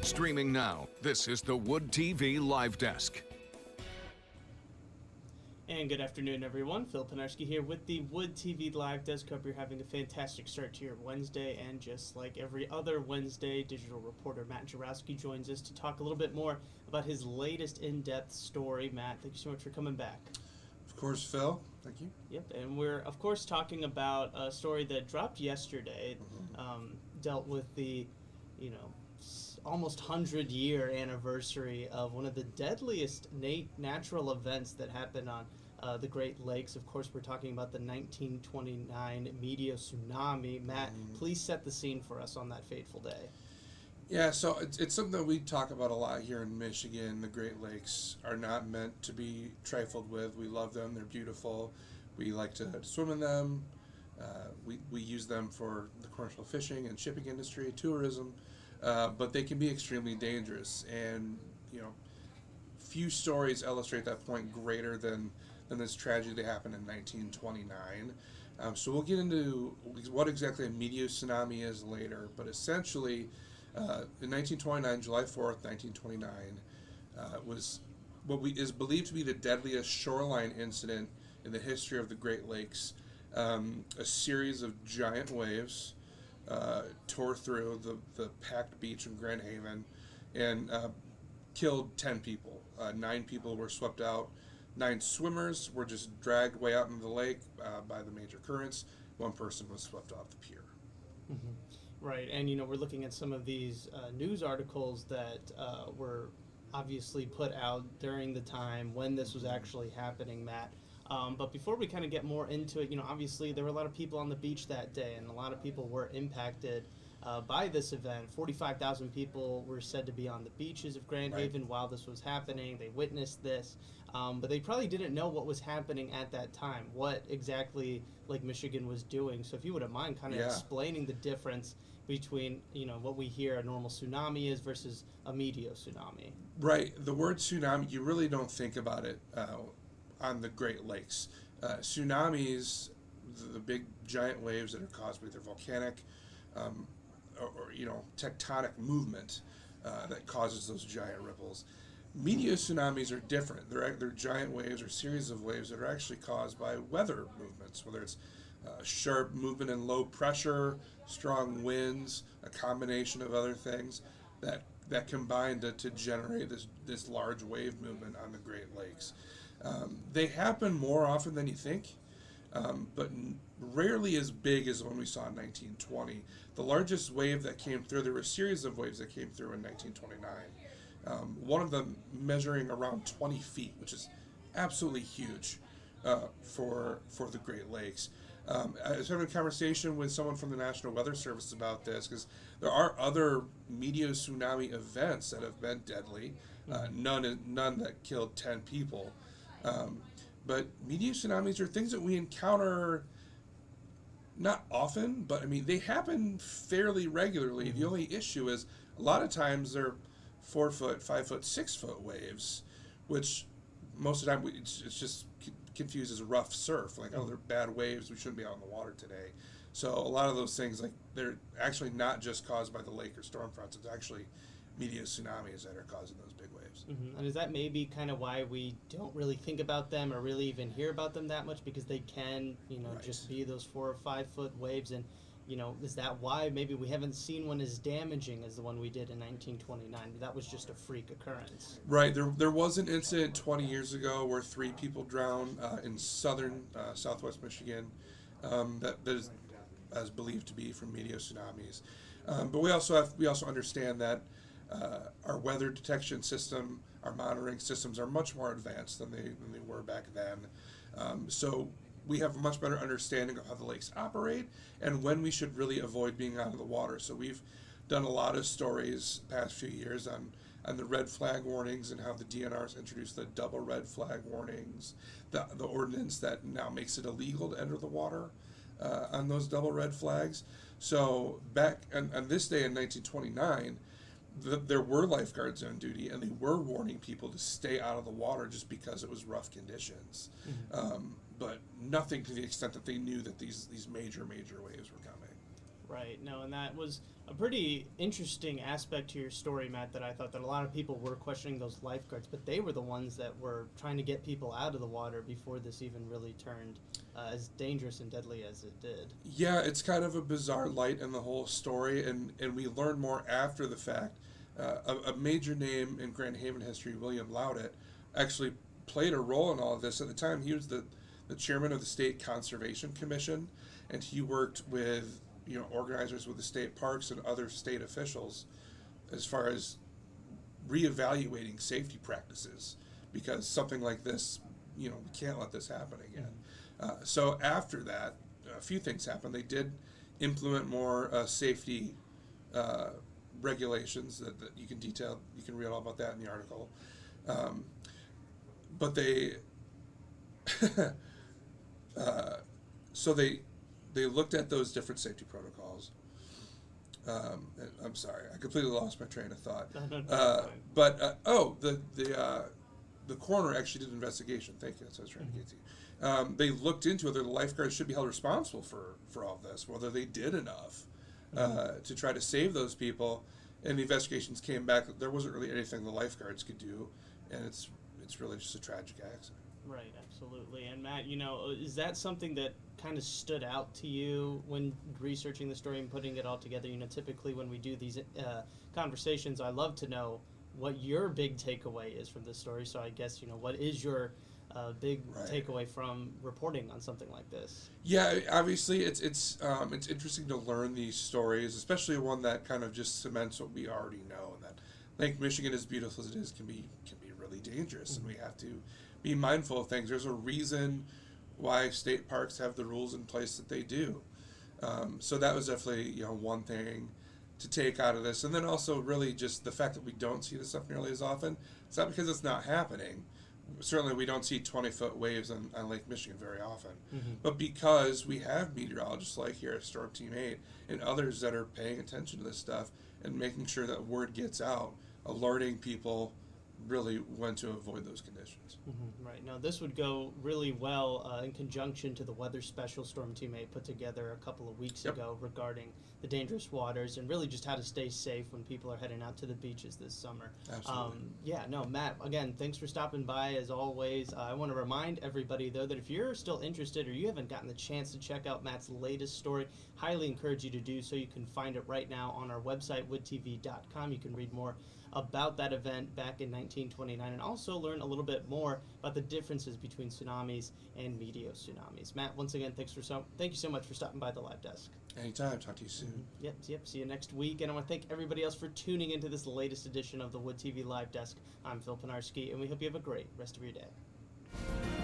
Streaming now, this is the Wood TV Live Desk. And good afternoon, everyone. Phil Penarski here with the Wood TV Live Desk. Hope you're having a fantastic start to your Wednesday. And just like every other Wednesday, digital reporter Matt Jaworowski joins us to talk a little bit more about his latest in-depth story. Matt, thank you so much for coming back. Of course, Phil. Thank you. Yep, and we're, of course, talking about a story that dropped yesterday, dealt with the, almost 100-year anniversary of one of the deadliest natural events that happened on the Great Lakes. Of course, we're talking about the 1929 meteotsunami. Matt, please set the scene for us on that fateful day. Yeah, so it's something that we talk about a lot here in Michigan. The Great Lakes are not meant to be trifled with. We love them. They're beautiful. We like to swim in them. We use them for the commercial fishing and shipping industry, tourism. But they can be extremely dangerous, and few stories illustrate that point greater than this tragedy that happened in 1929. So we'll get into what exactly a meteotsunami is later, but essentially, in 1929, July 4th, 1929, was what is believed to be the deadliest shoreline incident in the history of the Great Lakes. A series of giant waves tore through the packed beach in Grand Haven and killed 10 people. 9 people were swept out. 9 swimmers were just dragged way out into the lake by the major currents. 1 person was swept off the pier. Mm-hmm. Right, and we're looking at some of these news articles that were obviously put out during the time when this was actually happening, Matt. But before we kind of get more into it, obviously there were a lot of people on the beach that day, and a lot of people were impacted by this event. 45,000 people were said to be on the beaches of Grand Haven while this was happening. They witnessed this, but they probably didn't know what was happening at that time, what exactly Lake Michigan was doing. So if you wouldn't mind kind of explaining the difference between, what we hear a normal tsunami is versus a meteotsunami. Right. The word tsunami, you really don't think about it on the Great Lakes. Tsunamis, the big giant waves that are caused by either volcanic or tectonic movement that causes those giant ripples. Meteotsunamis are different. They're giant waves or series of waves that are actually caused by weather movements, whether it's sharp movement in low pressure, strong winds, a combination of other things that combine to generate this large wave movement on the Great Lakes. They happen more often than you think, but rarely as big as the one we saw in 1920. The largest wave that came through, there were a series of waves that came through in 1929. One of them measuring around 20 feet, which is absolutely huge for the Great Lakes. I was having a conversation with someone from the National Weather Service about this, because there are other meteotsunami events that have been deadly, none that killed 10 people. But meteotsunamis are things that we encounter not often, but they happen fairly regularly. The only issue is a lot of times they're 4 foot, 5 foot, 6 foot waves, which most of the time it's just confused as rough surf. Like, they're bad waves, we shouldn't be out in the water today. So a lot of those things, they're actually not just caused by the lake or storm fronts. It's actually meteotsunamis that are causing those big waves. Mm-hmm. And is that maybe kind of why we don't really think about them or really even hear about them that much, because they can, just be those 4 or 5 foot waves? And, is that why maybe we haven't seen one as damaging as the one we did in 1929? That was just a freak occurrence. Right. There was an incident 20 years ago where 3 people drowned in southwest Michigan that is believed to be from meteotsunamis. But we also understand that our weather detection system, our monitoring systems are much more advanced than they were back then. So we have a much better understanding of how the lakes operate and when we should really avoid being out of the water. So we've done a lot of stories past few years on the red flag warnings and how the DNR's introduced the double red flag warnings, the ordinance that now makes it illegal to enter the water on those double red flags. So back on this day in 1929, there were lifeguards on duty, and they were warning people to stay out of the water just because it was rough conditions. But nothing to the extent that they knew that these major waves were coming. Right. No, and that was A pretty interesting aspect to your story, Matt, that I thought that a lot of people were questioning those lifeguards, but they were the ones that were trying to get people out of the water before this even really turned as dangerous and deadly as it did. Yeah, it's kind of a bizarre light in the whole story, and we learn more after the fact. A major name in Grand Haven history, William Loudet, actually played a role in all of this. At the time, he was the chairman of the State Conservation Commission, and he worked with organizers with the state parks and other state officials as far as reevaluating safety practices, because something like this, we can't let this happen again. So after that, a few things happened. They did implement more safety regulations that you can detail. You can read all about that in the article. But they, so they looked at those different safety protocols. I'm sorry, I completely lost my train of thought. The coroner actually did an investigation. Thank you. That's what I was trying to get to. They looked into whether the lifeguards should be held responsible for all of this, whether they did enough to try to save those people. And the investigations came back that there wasn't really anything the lifeguards could do, and it's really just a tragic accident. Right, absolutely. And Matt, is that something that kind of stood out to you when researching the story and putting it all together? Typically when we do these conversations, I love to know what your big takeaway is from this story. So I guess, what is your big takeaway from reporting on something like this? Yeah, obviously it's interesting to learn these stories, especially one that kind of just cements what we already know, and that Lake Michigan, as beautiful as it is, can be really dangerous, and we have to be mindful of things. There's a reason why state parks have the rules in place that they do. So that was definitely one thing to take out of this, and then also really just the fact that we don't see this stuff nearly as often. It's not because it's not happening. Certainly we don't see 20-foot waves on Lake Michigan very often, but because we have meteorologists like here at Storm Team 8 and others that are paying attention to this stuff and making sure that word gets out, alerting people really when to avoid those conditions. Right. Now, this would go really well in conjunction to the weather special Storm Team 8 put together a couple of weeks ago regarding the dangerous waters and really just how to stay safe when people are heading out to the beaches this summer. Absolutely. Matt, again, thanks for stopping by as always. I want to remind everybody, though, that if you're still interested or you haven't gotten the chance to check out Matt's latest story, highly encourage you to do so. You can find it right now on our website, woodtv.com. You can read more about that event back in 1929 and also learn a little bit more about the differences between tsunamis and meteotsunamis. Matt, once again, thank you so much for stopping by the live desk. Anytime. Talk to you soon. Yep. See you next week. And I want to thank everybody else for tuning into this latest edition of the Wood TV Live Desk. I'm Phil Penarski, and we hope you have a great rest of your day.